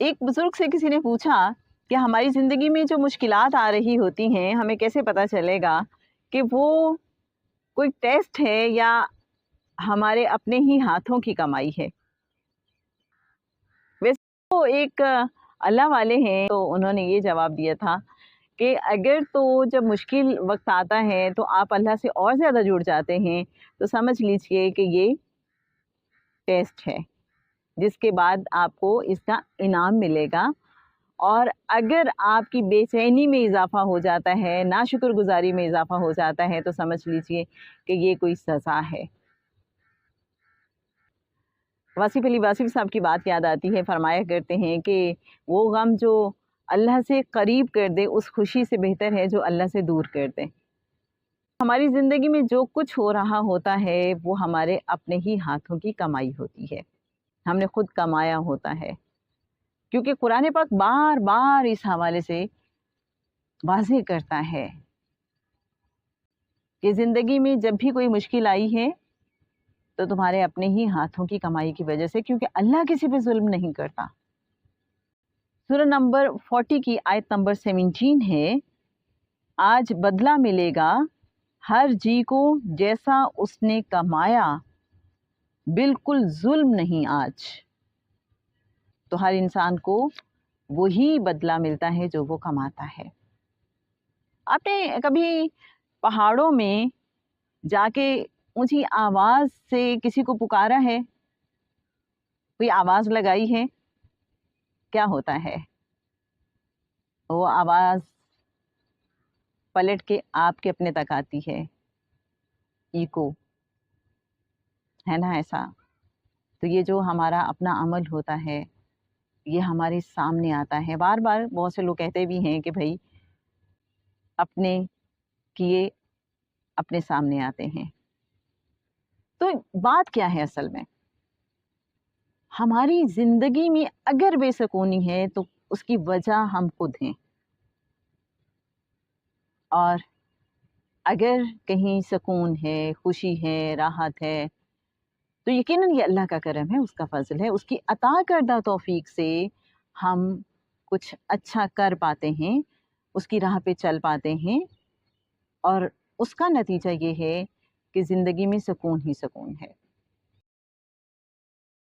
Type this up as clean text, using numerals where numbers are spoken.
ایک بزرگ سے کسی نے پوچھا کہ ہماری زندگی میں جو مشکلات آ رہی ہوتی ہیں ہمیں کیسے پتہ چلے گا کہ وہ کوئی ٹیسٹ ہے یا ہمارے اپنے ہی ہاتھوں کی کمائی ہے۔ ویسے تو ایک اللہ والے ہیں تو انہوں نے یہ جواب دیا تھا کہ اگر تو جب مشکل وقت آتا ہے تو آپ اللہ سے اور زیادہ جڑ جاتے ہیں تو سمجھ لیجئے کہ یہ ٹیسٹ ہے جس کے بعد آپ کو اس کا انعام ملے گا، اور اگر آپ کی بے چینی میں اضافہ ہو جاتا ہے، ناشکر گزاری میں اضافہ ہو جاتا ہے تو سمجھ لیجئے کہ یہ کوئی سزا ہے۔ واصف علی واصف صاحب کی بات یاد آتی ہے، فرمایا کرتے ہیں کہ وہ غم جو اللہ سے قریب کر دے اس خوشی سے بہتر ہے جو اللہ سے دور کر دے۔ ہماری زندگی میں جو کچھ ہو رہا ہوتا ہے وہ ہمارے اپنے ہی ہاتھوں کی کمائی ہوتی ہے، ہم نے خود کمایا ہوتا ہے، کیونکہ قرآن پاک بار بار اس حوالے سے واضح کرتا ہے کہ زندگی میں جب بھی کوئی مشکل آئی ہے تو تمہارے اپنے ہی ہاتھوں کی کمائی کی وجہ سے، کیونکہ اللہ کسی پہ ظلم نہیں کرتا۔ سورہ نمبر 40 کی آیت نمبر 17 ہے، آج بدلہ ملے گا ہر جی کو جیسا اس نے کمایا، بالکل ظلم نہیں آج۔ تو ہر انسان کو وہی بدلہ ملتا ہے جو وہ کماتا ہے۔ آپ نے کبھی پہاڑوں میں جا کے اونچی آواز سے کسی کو پکارا ہے؟ کوئی آواز لگائی ہے؟ کیا ہوتا ہے؟ وہ آواز پلٹ کے آپ کے اپنے تک آتی ہے، ایکو ہے نا ایسا؟ تو یہ جو ہمارا اپنا عمل ہوتا ہے یہ ہمارے سامنے آتا ہے بار بار۔ بہت سے لوگ کہتے بھی ہیں کہ بھائی اپنے کیے اپنے سامنے آتے ہیں۔ تو بات کیا ہے اصل میں؟ ہماری زندگی میں اگر بے سکونی ہے تو اس کی وجہ ہم خود ہیں، اور اگر کہیں سکون ہے، خوشی ہے، راحت ہے تو یقیناً یہ اللہ کا کرم ہے، اس کا فضل ہے، اس کی عطا کردہ توفیق سے ہم کچھ اچھا کر پاتے ہیں، اس کی راہ پہ چل پاتے ہیں، اور اس کا نتیجہ یہ ہے کہ زندگی میں سکون ہی سکون ہے۔